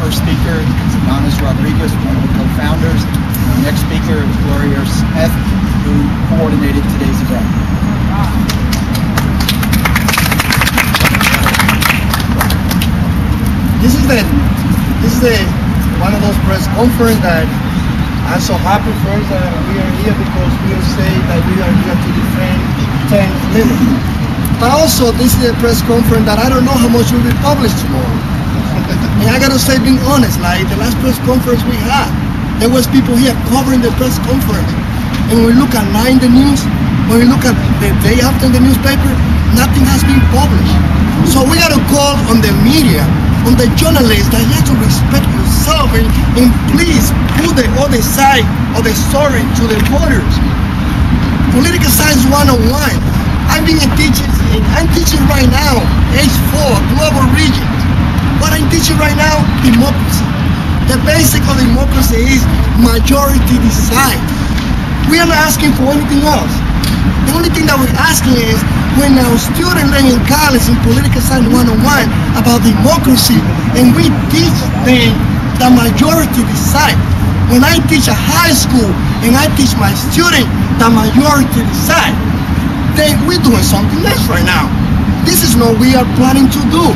first speaker is Adonis Rodriguez, one of the co-founders. Our next speaker is Gloria Smith, who coordinated today's event. This is one of those press conferences that I'm so happy first that we are here because we say that we are here to defend 10 limit. But also this is a press conference that I don't know how much will be published tomorrow. And I gotta say, being honest, like the last press conference we had, there was people here covering the press conference. And when we look at 9 the news, when we look at the day after the newspaper, nothing has been published. So we gotta call on the media, on the journalists, that you have to respect yourself and please put the other side of the story to the voters. Political science 101. I'm teaching right now, age 4, global region. What I'm teaching right now, democracy. The basic of democracy is majority decide. We are not asking for anything else. The only thing that we're asking is when our students learn in college in political science 101 about democracy, and we teach them the majority decide. When I teach a high school and I teach my student the majority decide, then we're doing something else right now. This is what we are planning to do.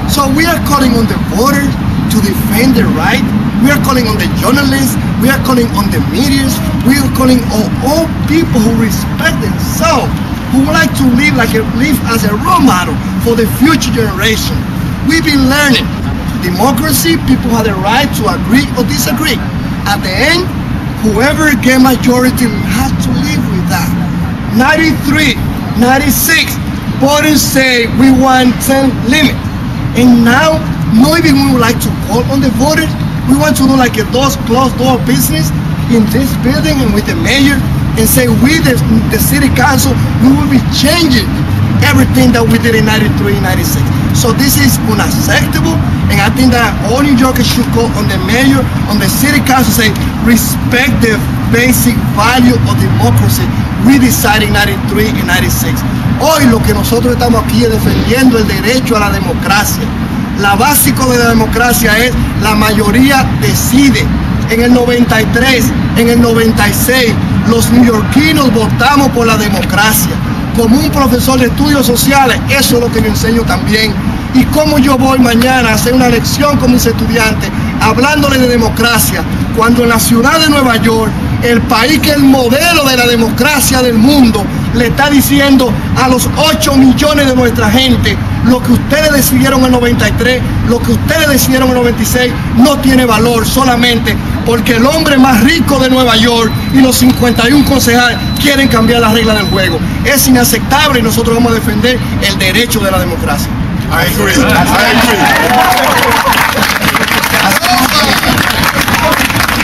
So we are calling on the voters to defend their right. We are calling on the journalists. We are calling on the media. We are calling on all people who respect themselves, who would like to live as a role model for the future generation. We've been learning democracy. People have the right to agree or disagree. At the end, whoever gets majority has to live with that. 93, 96, voters say we want 10 limit. And now, maybe we would like to call on the voters. We want to do like a closed door business in this building and with the mayor and say we, the city council, we will be changing everything that we did in 93, 96. So this is unacceptable, and I think that all New Yorkers should call on the mayor, on the city council, say respect the basic value of democracy we decided in 93 and 96. Hoy lo que nosotros estamos aquí es defendiendo el derecho a la democracia. La básica de la democracia es la mayoría decide. En el 93, en el 96, los neoyorquinos votamos por la democracia. Como un profesor de estudios sociales, eso es lo que yo enseño también. Y cómo yo voy mañana a hacer una lección con mis estudiantes, hablándole de democracia, cuando en la ciudad de Nueva York, el país que es el modelo de la democracia del mundo, le está diciendo a los 8 millones de nuestra gente, lo que ustedes decidieron en el 93, lo que ustedes decidieron en el 96, no tiene valor solamente porque el hombre más rico de Nueva York y los 51 concejales quieren cambiar las reglas del juego. Es inaceptable y nosotros vamos a defender el derecho de la democracia. I agree. I agree.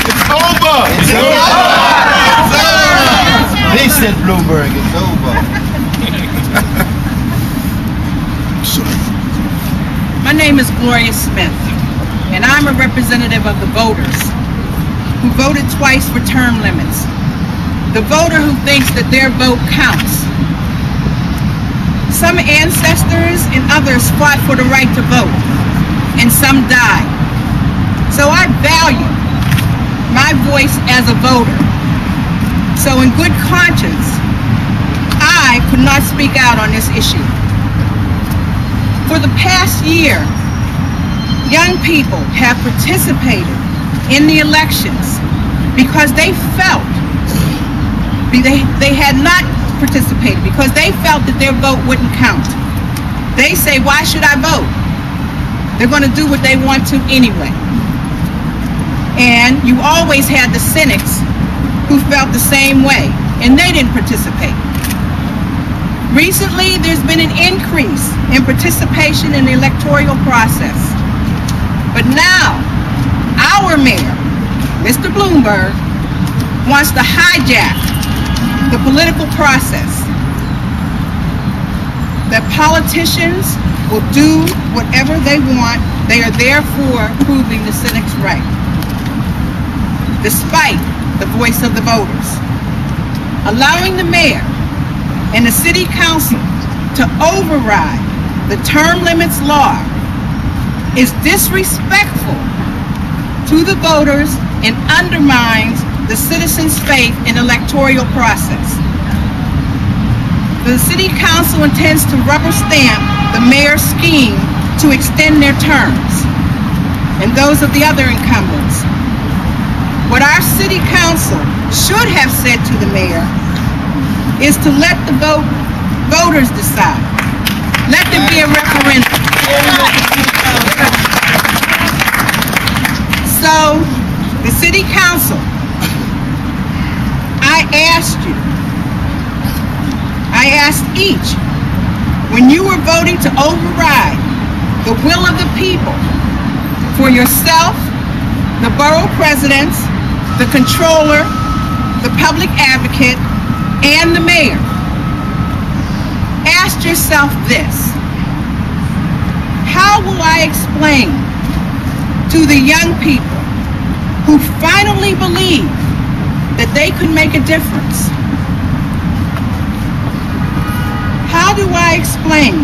It's over. It's over. They said Bloomberg, it's over. My name is Gloria Smith, and I'm a representative of the voters who voted twice for term limits. The voter who thinks that their vote counts. Some ancestors and others fought for the right to vote, and some died. So I value my voice as a voter. So in good conscience, I could not speak out on this issue. For the past year, young people have participated in the elections because they felt they had not participated because they felt that their vote wouldn't count. They say, why should I vote? They're going to do what they want to anyway. And you always had the cynics who felt the same way, and they didn't participate. Recently, there's been an increase in participation in the electoral process. But now, our mayor, Mr. Bloomberg, wants to hijack the political process. That politicians will do whatever they want. They are therefore proving the cynics right, despite the voice of the voters. Allowing the mayor and the city council to override the term limits law is disrespectful to the voters and undermines the citizens' faith in the electoral process. The City Council intends to rubber stamp the mayor's scheme to extend their terms and those of the other incumbents. What our City Council should have said to the mayor is to let the voters decide. Let there be a referendum. So, the City Council, I asked each, when you were voting to override the will of the people for yourself, the borough presidents, the controller, the public advocate, and the mayor, ask yourself this: how will I explain to the young people who finally believe that they could make a difference? How do I explain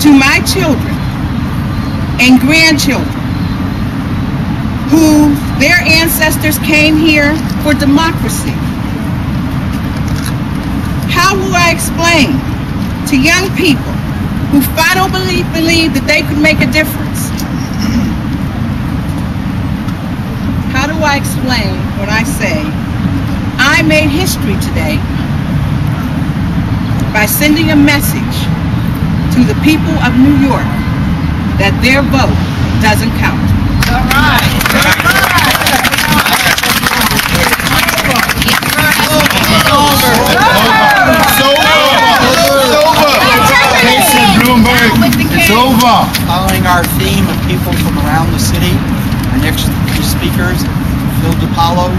to my children and grandchildren who their ancestors came here for democracy? How will I explain to young people who finally believe that they could make a difference? How do I explain when I say I made history today by sending a message to the people of New York that their vote doesn't count? All right. Mayor Bloomberg, it's over. Following our theme of people from around the city, our next two speakers, Phil DiPaolo,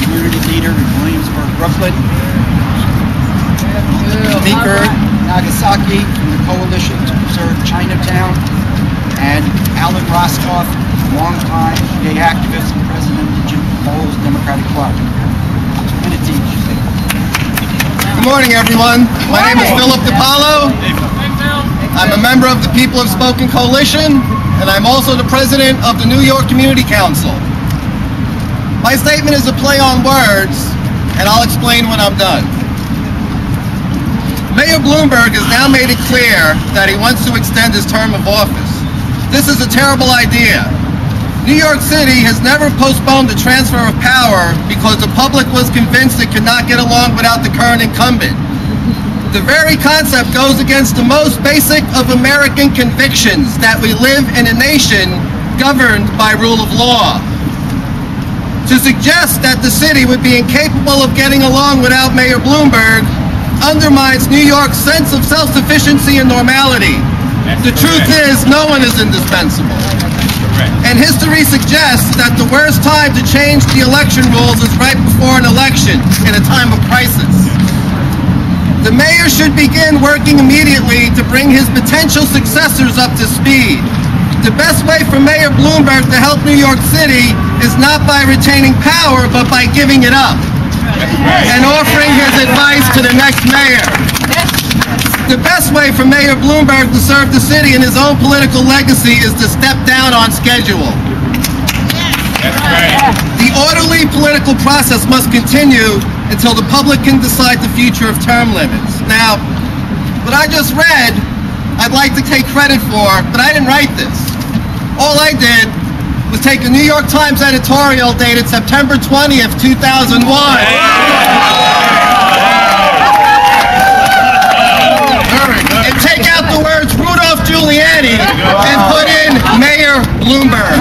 community leader in Williamsburg, Brooklyn. Speaker Nagasaki from the Coalition to Preserve Chinatown, and Alan Roscoff, longtime gay activist and president of the Jim Bowles Democratic Club. 2 minutes each. Good morning, everyone. My name is Philip DiPaolo. I'm a member of the People Have Spoken Coalition, and I'm also the president of the New York Community Council. My statement is a play on words, and I'll explain when I'm done. Mayor Bloomberg has now made it clear that he wants to extend his term of office. This is a terrible idea. New York City has never postponed the transfer of power because the public was convinced it could not get along without the current incumbent. The very concept goes against the most basic of American convictions, that we live in a nation governed by rule of law. To suggest that the city would be incapable of getting along without Mayor Bloomberg undermines New York's sense of self-sufficiency and normality. The truth is, no one is indispensable. And history suggests that the worst time to change the election rules is right before an election, in a time of crisis. The mayor should begin working immediately to bring his potential successors up to speed. The best way for Mayor Bloomberg to help New York City is not by retaining power, but by giving it up and offering his advice to the next mayor. The best way for Mayor Bloomberg to serve the city and his own political legacy is to step down on schedule. The orderly political process must continue until the public can decide the future of term limits. Now, what I just read, I'd like to take credit for, but I didn't write this. All I did was take a New York Times editorial dated September 20th, 2001. And take out the words Rudolph Giuliani and put in Mayor Bloomberg.